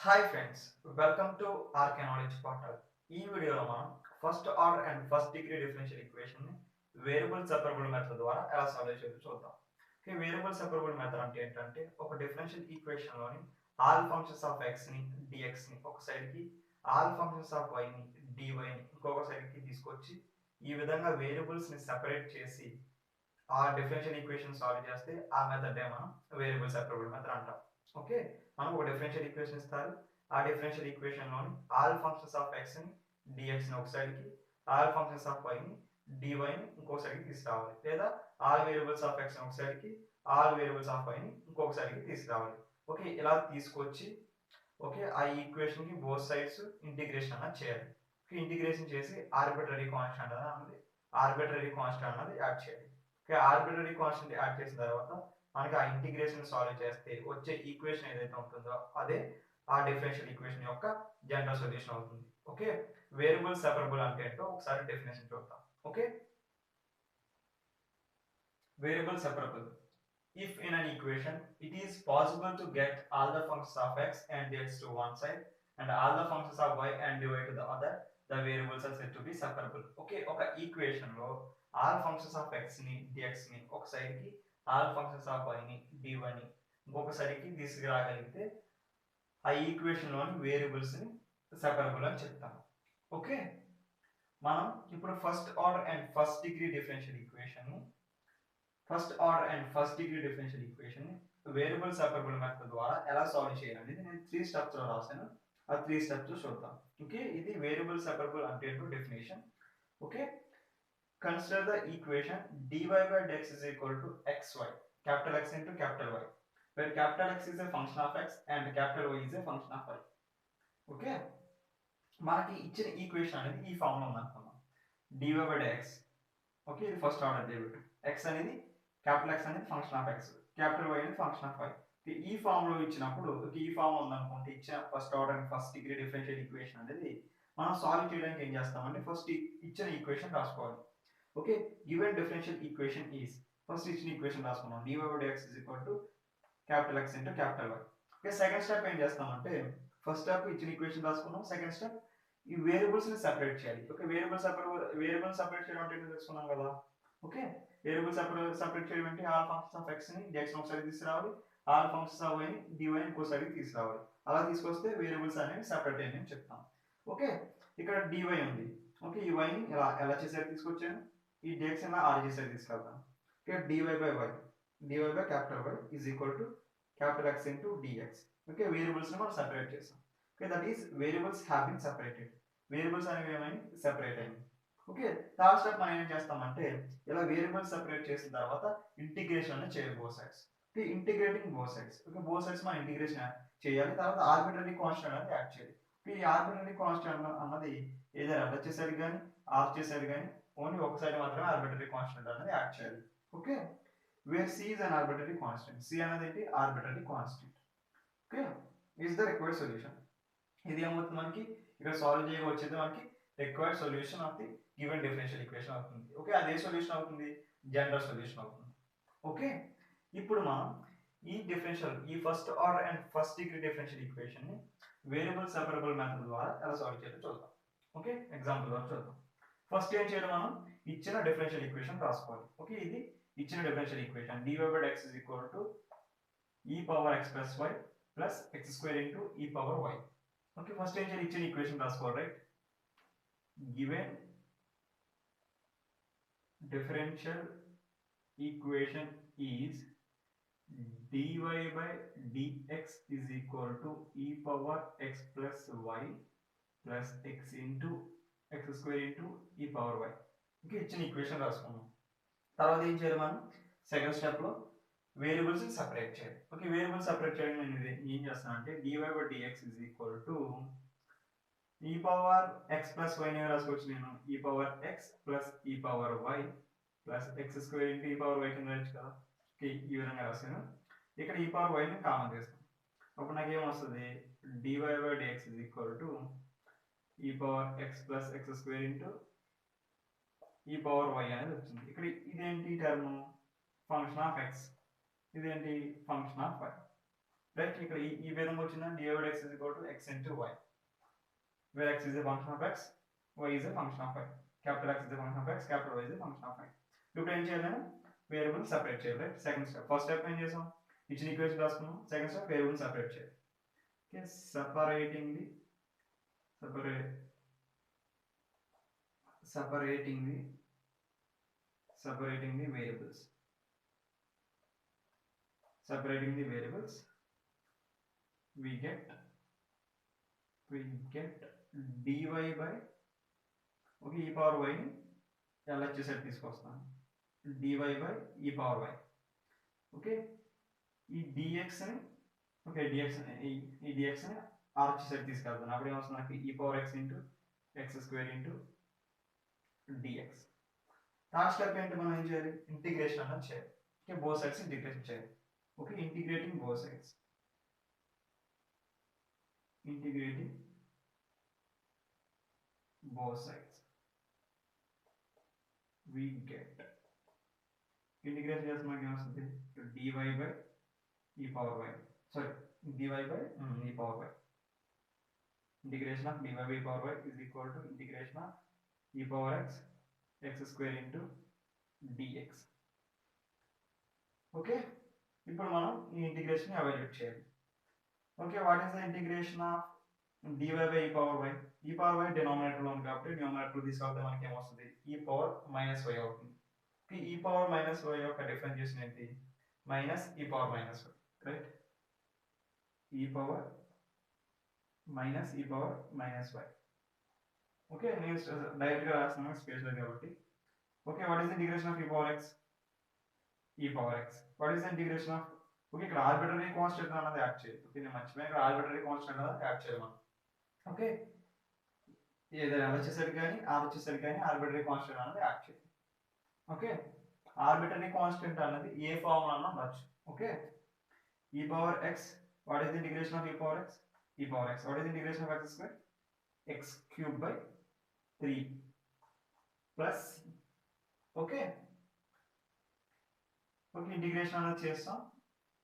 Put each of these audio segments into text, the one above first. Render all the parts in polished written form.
Hi friends, welcome to RK knowledge portal. ఈ వీడియోలో మనం first order and first degree differential equation ని variable separable method ద్వారా ఎలా సాల్వ్ చేయాలో చూద్దాం. వేరియబుల్ సెపరబుల్ మెథడ్ అంటే ఏంటంటే ఒక డిఫరెన్షియల్ ఈక్వేషన్ లోని ఆల్ ఫంక్షన్స్ ఆఫ్ ఎక్స్ ని డిఎక్స్ ని ఒక సైడ్ కి, ఆల్ ఫంక్షన్స్ ఆఫ్ వై ని డివై ని ఇంకొక సైడ్ కి తీసుకొచ్చి ఈ విధంగా వేరియబుల్స్ ని సెపరేట్ చేసి ఆ డిఫరెన్షియల్ ఈక్వేషన్ సాల్వ్ చేస్తే ఆ మెథడ్ మనం వేరియబుల్ సెపరబుల్ మెథడ్ అంటాం. ఓకే, మనం ఒక డిఫరెన్షియల్ ఈక్వేషన్ ఇస్తారు. ఆ డిఫరెన్షియల్ ఈక్వేషన్ లోని ఆల్ ఫంక్షన్స్ ఆఫ్ ఎక్స్ ని డిఎక్స్ ని ఒక సైడ్ కి, ఆల్ ఫంక్షన్స్ ఆఫ్ వై ని డివై ని ఇంకొక సైడ్ కి తీసుకురావాలి. లేదా ఆల్ వేరియబుల్స్ ఆఫ్ ఎక్స్ ని ఒక సైడ్ కి, ఆల్ వేరియబుల్స్ ఆఫ్ వై ని ఇంకొక సైడ్ కి తీసుకురావాలి. ఓకే, ఇలా తీసుకొచ్చి ఆ ఈక్వేషన్ కి బోత్ సైడ్స్ ఇంటిగ్రేషన్ అన్నది చేయాలి. ఇంటిగ్రేషన్ చేసి ఆర్బిట్రరీ కాన్స్టాంట్ అన్నది యాడ్ చేయాలి. ఆర్బిట్రరీ కాన్స్టాంట్ యాడ్ చేసిన తర్వాత మనకి ఆ ఇంటిగ్రేషన్ సాల్వ్ చేస్తే వచ్చే ఈక్వేషన్ ఏదైతే ఉంటుందో అదే ఆ డిఫరెన్షియల్ ఈక్వేషన్ యొక్క జనరల్ సొల్యూషన్ అవుతుంది. ఓకే, వేరియబుల్ సెపరబుల్ అంటే ఏంటో ఒకసారి డెఫినేషన్ చూద్దాం. Okay, variable separable. If in an equation it is possible to get all the functions of x and dx to one side and all the functions of y and dy to the other, the variables are said to be separable. Okay, ఒక equation లో all functions of x ని dx ని ఒక side కి, all functions of y ని dy ని ఇంకొక side కి తీసుకురాగలిగితే ఆ ఈక్వేషన్ లోని వేరియబుల్స్ ని సెపరబుల్ అని చెప్తాం. ఓకే, మనం ఇప్పుడు first order and first degree differential equation ని వేరియబుల్ సెపరబుల్ మెథడ్ ద్వారా ఎలా సాల్వ్ చేయాలనేది నేను 3 స్టెప్స్ లో రాశాను. ఆ 3 స్టెప్స్ చూద్దాం. ఓకే, ఇది వేరియబుల్ సెపరబుల్ అంటే ఏంటో definition. Okay, consider the equation dy by dx is equal to xy, capital X into capital Y, where capital X is a function of x and capital Y is a function of y. Okay, మనకి ఇచ్చిన equation అనేది ఈ form లో ఉందనుకుందాం. dy by dx. Okay, ఇది first order derivative. x అనేది capital X అనేది function of x, capital Y అనేది ఫంక్షన్ ఆఫ్ y. ఈ ఫామ్ లో ఇచ్చినప్పుడు ఈ ఫామ్ ఉందనుకుంటే ఇచ్చిన first order and first degree differential equation అనేది మనం సాల్వ్ చేయడానికి ఏం చేస్తామంటే ఫస్ట్ ఇచ్చిన ఈక్వేషన్ రాసుకోవాలి. Okay, given differential equation is, first ఇచ్చిన ఈక్వేషన్ రాసుకున్నాం. dy by dx is equal to capital X into capital Y. Okay, second step ఏం చేస్తామంటే ఫస్ట్ స్టెప్ ఇచ్చిన ఈక్వేషన్ రాసుకున్నాం. సెకండ్ స్టెప్ ఈ వేరియబుల్స్ ని సెపరేట్ చేయాలి. ఓకే, వేరియబుల్ సెపరేట్ చేయడం అంటే తెలుసుకున్నాం కదా. ఓకే, వేరియబుల్ సెపరేట్ చేయడం అంటే ఆల్ ఫంక్షన్స్ ఆఫ్ x ని dx ని ఒకసారి తీసుకురావాలి, ఆల్ ఫంక్షన్స్ ఆఫ్ y ని dy ని ఇంకోసారి తీసుకురావాలి. అలా తీసుకొస్తే వేరియబుల్స్ అనేవి సెపరేట్ అయ్యాయని చెప్తాం. ఓకే, ఇక్కడ dy ఉంది. ఓకే, ఈ y ని ఎలా చేసారు తీసుకొచ్చాను, ఈ dx ని r చేసారు తీసుకెళ్తాను. Okay, dy by capital Y is equal to capital X into dx. Okay, variables ని మనం సెపరేట్ చేసాం. Okay, that is variables have been separated. Variables అనేవి ఏమైనా సెపరేట్ అయ్యాయి. ఓకే, థర్డ్ స్టెప్ మనం ఏం చేస్తామంటే ఇలా వేరియబుల్స్ సెపరేట్ చేసిన తర్వాత ఇంటిగ్రేషన్ అనేది చేయాలి both sides. Okay, integrating both sides. Okay, both sides మనం ఇంటిగ్రేషన్ చేయాలి. తర్వాత ఆర్బిట్రరీ కాన్స్టాంట్ అనేది యాడ్ చేయాలి. ఈ ఆర్బిట్రరీ కాన్స్టాంట్ అన్నది ఏదైనా ఎల్ చేసేది కానీ ఆర్ చేసేది కానీ ఓన్లీ ఒక సైడ్ మాత్రమే ఆర్బిట్రరీ కాన్స్టాంట్ అనేది యాడ్ చేయాలి. Okay, where c is an arbitrary constant. C అనేది ఏంటి, arbitrary constant. Okay, is the required solution. ఇది ఏమవుతుంది మనకి ఇక్కడ సాల్వ్ చేయవచ్చేది మనకి required solution of the given differential equation అవుతుంది. ఓకే, అదే సొల్యూషన్ అవుతుంది, జనరల్ సొల్యూషన్ అవుతుంది. ఓకే, ఇప్పుడు మనం ఈ first order and first degree differential equation ని వేరియబుల్ సెపరబుల్ మెథడ్ ద్వారా ఎలా సాల్వ్ చేయాలో చూద్దాం. ఓకే, ఎగ్జాంపుల్ ద్వారా చూద్దాం. ఫస్ట్ ఏం చేయాలి, మనం ఇచ్చిన డిఫరెన్షియల్ ఈక్వేషన్ రాసుకోవాలి. ఓకే, ఇది ఇచ్చిన differential equation dy by dx is equal to e power x plus y plus x square into e power y. Okay, first ఏం చేయాలి, ఇచ్చిన ఈక్వేషన్ రాసుకోవాలి. Right, given differential equation is dy by dx is equal to e power x plus y plus x into x square into e power y. Okay, ఇచ్చిన equation రాసుకున్నాం. తర్వాత ఏం చేయాలి, మనం సెకండ్ స్టెప్ లో వేరియబుల్స్ సెపరేట్ చేయాలి. Okay, variables separate చేయడం నేను ఏం చేస్తాను అంటే dy by dx is equal to e power x plus y ని రాసుకోవచ్చు. నేను e power x plus e power y plus x square into e power y కింద రాయొచ్చు కదా. ఓకే, ఈ విధంగా రాశాను. ఇక్కడ e power y ని కామన్ చేస్తాను. అప్పుడు నాకు ఏమొస్తుంది, dy by dx is equal to e power x plus x square into e power y అనేది వచ్చింది. ఇక్కడ ఇదేంటి టర్మ్, ఫంక్షన్ ఆఫ్ x, ఇదేంటి ఫంక్షన్ ఆఫ్ y. రైట్. ఇక్కడ ఈ విధంగా వచ్చిందా dy by dx is equal to x into y, where x is a function of x, y is a function of y. Capital X is a function of x, capital Y is a function of y. ఇప్పుడు ఏం చేయాలి నేను variable separate చేయాలి. Right. Second step. First step ఏం చేసాం, ఇచ్చిన equation రాసుకున్నాం. Second step variable separate చేయాలి. Okay, separating the variables. Separating the variables, we get dy by, okay, e power y ని LHS సెట్ తీసుకొస్తాను, dy by e power y. Okay, ఈ dx ని, okay, ఈ dx ని RHS set తీసుకెళ్తాను. అప్పుడు ఏమొస్తుంది నాకు e power x into x square into dx. Third step ఏంటి, మనం ఏం చేయాలి, ఇంటిగ్రేషన్ అన్నది చేయాలి. ఓకే, బోత్ సైడ్స్ ఇంటిగ్రేషన్ చేయాలి. Okay, integrating both sides. We get integration just like dy by e power y. Sorry, dy by e power y. Integration of dy by e power y is equal to integration of e power x square into dx. Okay. ఇప్పుడు మనం ఈ integration evaluate చేయాలి. Okay, what is the integration of dy by e power y? e power y denominator లో ఉంది కాబట్టి numerator తీసుకెళ్తే మనకి ఏమొస్తుంది, e power minus y అవుతుంది. ఈ e power minus y యొక్క డిఫరెన్షియేషన్ ఏంటి, minus e power minus y, right. e power minus e power minus y. Okay, నేను డైరెక్ట్ గా రాస్తున్నాను స్పేస్ లో కాబట్టి. Okay, what is the integration of e power x? e power x. What is the integration of, okay, ఇక్కడ arbitrary constant అన్నది add చేయాలి. Okay, నేను మర్చిపోయాను, ఇక్కడ ఆర్బిటరీ కాన్స్టెంట్ అన్నది యాడ్ చేయాలి మనం. ఓకే, ఏదైనా LHS కానీ RHS కానీ ఆర్బిటరీ కాన్స్టెంట్ అన్నది యాడ్ చేయాలి. ఓకే, ఆర్బిటరీ కాన్స్టెంట్ అన్నది ఏ ఫార్మ్ అన్న ఉండొచ్చు. Okay, e power x, what is the integration of e power x? e power x, what is the integration of x square? x cube by 3 plus, okay, okay, integration అనేది చేస్తాం.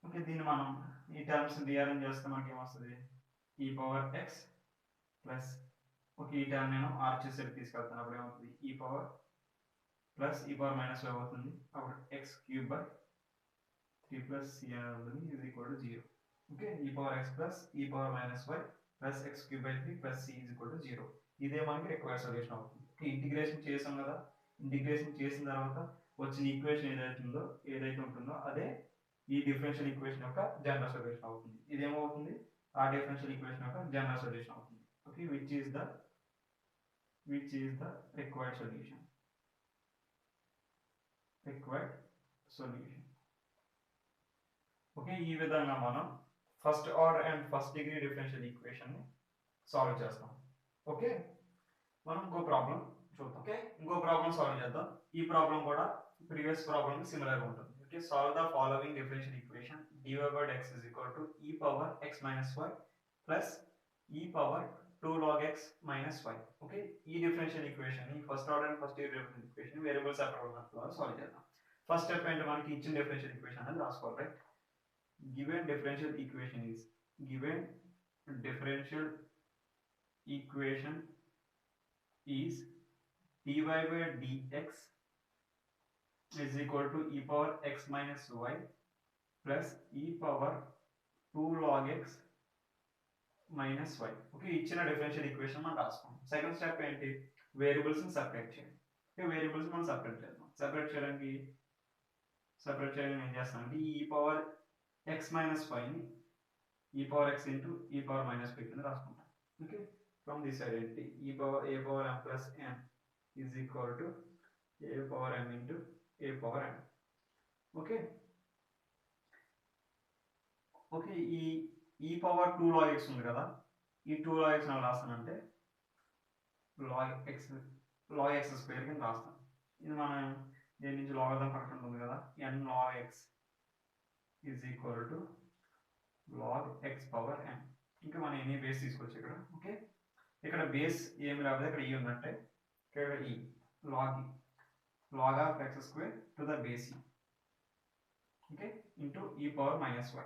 Okay, దీన్ని మనం ఈ terms rearrange చేస్తే మనకి ఏమొస్తుంది, e power x plus, okay, ఈ term నేను RHS సెట్ తీసుకెళ్తాను. అప్పుడు ఏమవుతుంది, e power plus e power minus y అవుతుంది. అప్పుడు x cube by 3 plus c అనేది ఉంటుంది, is equal to 0. Okay, e power x plus e power minus y plus x cube by 3 plus c is equal to 0. ఇదే మనకి required solution అవుతుంది. Okay, integration చేసాం కదా, integration చేసిన తర్వాత వచ్చిన ఈక్వేషన్ ఏదైతే ఉంటుందో అదే ఈ డిఫరెన్షియల్ ఈక్వేషన్ యొక్క జనరల్ సొల్యూషన్ అవుతుంది. ఇదేమవుతుంది, ఆ డిఫరెన్షియల్ ఈక్వేషన్ యొక్క జనరల్ సొల్యూషన్ అవుతుంది. Okay, which is the required solution. Okay, ఈ విధంగా మనం first order and first degree differential equation ని సాల్వ్ చేస్తాం. ఓకే, మనం ఇంకో ప్రాబ్లం చూద్దాం. ఓకే, ఇంకో ప్రాబ్లం సాల్వ్ చేద్దాం. ఈ ప్రాబ్లం కూడా ప్రీవియస్ ప్రాబ్లం కి సిమిలర్ గా ఉంటుంది. Okay, solve the following differential equation dy by dx is equal to e power x minus y plus e power 2 log x minus y. Okay, ఈ differential equation ని first order and first degree differential equation variable separate method ద్వారా solve చేద్దాం. First step ఏంటి, మనకి ఇచ్చిన differential equation అనేది రాసుకోవాలి. Right, given differential equation is dy by dx is equal to e power x minus y plus e power 2 log x minus y. Okay, ఇచ్చిన differential equation మనం రాసుకోండి. Second step ఏంటి, variables ని separate చేయండి. Okay, variables మనం separate చేద్దాం. Separate చేయడానికి ఏం చేస్తామంటే ఈ పవర్ x minus y ని e power x into e power minus y కింద రాసుకుంటాం. Okay, from this identity a power m plus n is equal to a power m into a power m. Okay, okay, ఈ e power 2 log x ఉంది కదా, ఈ 2 log x నేను రాస్తానంటే log x square కింద రాస్తాను. ఇది మనం దీని నుంచి లాగరిథం ఫంక్షన్ ఉంటుంది కదా, n log x is equal to log x power m. ఇంకా మనం ఎన్ని బేస్ తీసుకోవచ్చు ఇక్కడ. ఓకే, ఇక్కడ బేస్ ఏమి రాదు, ఇక్కడ e ఉందంటే ఇక్కడ e log of x square to the base e. Okay, into e power minus y.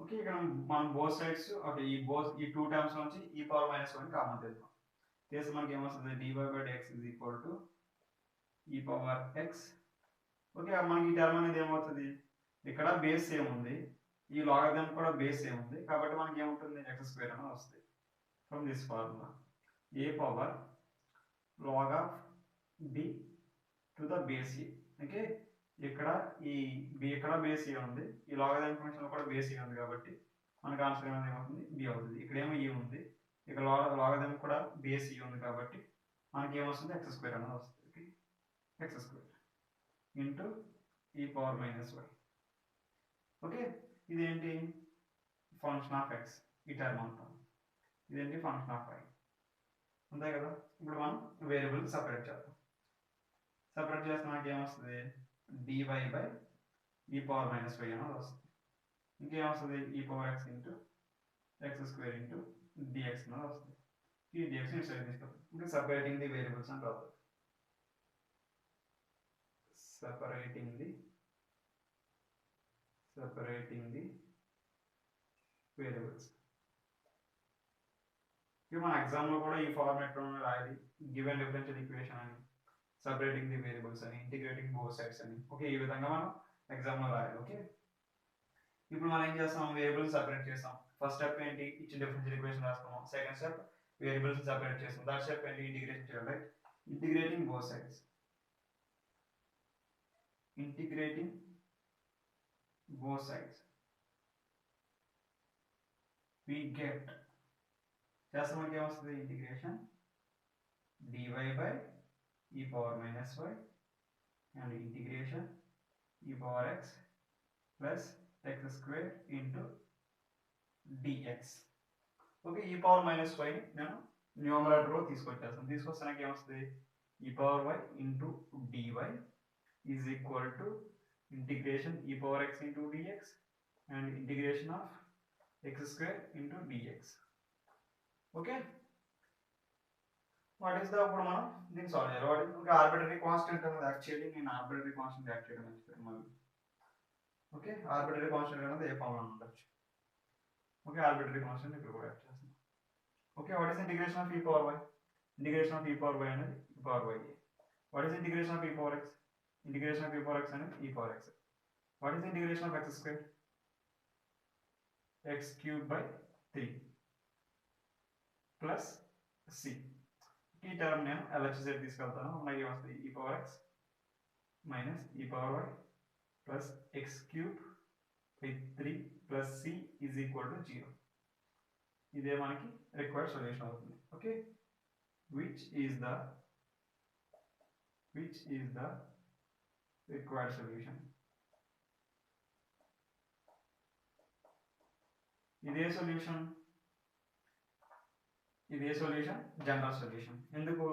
Okay, ఇక్కడ మనం బోత్ సైడ్స్ ఓకే ఈ టూ టర్మ్స్ నుంచి e పవర్ మైనస్ 1 కామన్ తీద్దాం. తీస్తే మనకి ఏమొస్తుంది dy by dx is equal to e power x. Okay, మనకి ఈ టర్మ్ అనేది ఏమవుతుంది, ఇక్కడ బేస్ ఏముంది, ఈ లాగరిథం కూడా బేస్ ఏముంది, కాబట్టి మనకి ఏముంటుంది x స్క్వేర్ అని వస్తుంది from this formula a power log of b to the base A. Okay, ఇక్కడ ఇక్కడ బేస్ ఏ ఉంది, ఈ లాగరిథం ఫంక్షన్ కూడా బేస్ ఏ ఉంది, కాబట్టి మనకు ఆన్సర్ అనేది ఏమవుతుంది b అవుతుంది. ఇక్కడేమో e ఉంది, ఇక్కడ లాగరిథం కూడా బేస్ e ఉంది, కాబట్టి మనకి ఏమొస్తుంది x స్క్వేర్ అనేది వస్తుంది. x స్క్వేర్ ఇంటూ ఈ పవర్ మైనస్ 1. ఓకే, ఇదేంటి ఫంక్షన్ ఆఫ్ x, ఈ టర్మ్ అంటాం. ఇదేంటి ఫంక్షన్ ఆఫ్ y, అంతే కదా. ఇప్పుడు మనం వేరియబుల్ సపరేట్ చేద్దాం. సపరేట్ చేస్తే మనకి ఏమొస్తుంది dy బై ఈ పవర్ మైనస్ 5 అనేది వస్తుంది. ఇంకేమొస్తుంది ఈ power x into x square into dx అనేది వస్తుంది. ఈ dx ని సైడ్ తీసుకుంటాం. ఇంకా సపరేటింగ్ ది వేరియబుల్స్ అని రాదు, separating the variables. ఇక మన ఎగ్జామ్లో కూడా ఈ ఫార్మాట్లో రాయాలి, గివెన్ డిఫరెన్షియల్ ఈక్వేషన్ అని, సెపరేటింగ్ ది వేరియబుల్స్ అని, ఇంటిగ్రేటింగ్ బోత్ సైడ్స్ అని. ఓకే, ఈ విధంగా మనం ఎగ్జామ్లో రాయాలి. ఓకే, ఇప్పుడు మనం ఏం చేస్తాం, వేరియబుల్స్ సెపరేట్ చేస్తాం. ఫస్ట్ స్టెప్ ఏంటి, ఇచ్చిన డిఫరెన్షియల్ ఈక్వేషన్ రాస్తాము. సెకండ్ స్టెప్ వేరియబుల్స్ సెపరేట్ చేస్తాం. థర్డ్ స్టెప్ ఏంటి, ఇంటిగ్రేషన్ చేయాలి. Right, integrating both sides. Integrating both sides, we get just మనకి ఏమొస్తుంది integration dy by e power minus y and integration e power x plus x square into dx. Okay, e power minus y నేను numerator లో తీసుకొచ్చేస్తాను. తీసుకొస్తే నాకు ఏమొస్తుంది e power y into dy is equal to integration e power x into dx and integration of x square into dx. Okay, what is the ఇప్పుడు మనం దీన్ని solve చేయాలి. What is arbitrary constant అనేది actually నేను arbitrary constant add చేయడం మర్చిపోయాను మళ్ళీ. Okay, arbitrary constant అనేది ఏ ఫార్ములా ఉండొచ్చు. ఓకే, ఆర్బిటరీ కాన్స్టెంట్ ఇక్కడ కూడా యాడ్ చేస్తాం. Okay, what is integration of e power y, integration of e power y అనేది e power y. What is integration of e power x, integration of e power x and e power x. What is the integration of x square? X cubed by 3 plus c. ఈ term నేను LHZ తీసుకెళ్తాను. మనకి ఏమొస్తుంది e power x minus e power y plus x cubed by 3 plus c is equal to 0. ఇదే మనకి required solution అవుతుంది. Okay, which is the required solution. ఇదే solution general solution. ఎందుకు,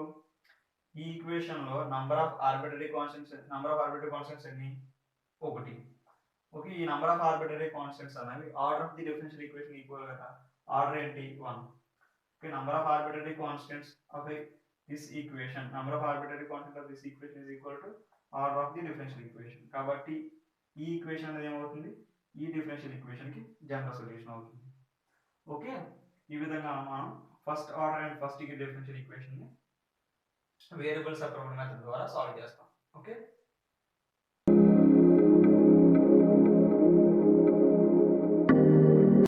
ఈ ఈక్వేషన్ లో నంబర్ ఆఫ్ ఆర్బిటరీ కాన్స్టెంట్స్ ఎన్ని, 1. Okay, ఈ number of arbitrary constants అనేవి order of the differential equation equal కదా. ఆర్డర్ ఏంటి 1. Okay, number of arbitrary constants of this equation, number of arbitrary constants of this equation is equal to order of the differential equation. కాబట్టి ఈ equation అనేది ఏమవుతుంది, ఈ differential equation కి general solution అవుతుంది. Okay, ఈ విధంగా మనం first order and first degree differential equation ని వేరియబుల్ సెపరేబుల్ మెథడ్ ద్వారా సాల్వ్ చేస్తాం. ఓకే.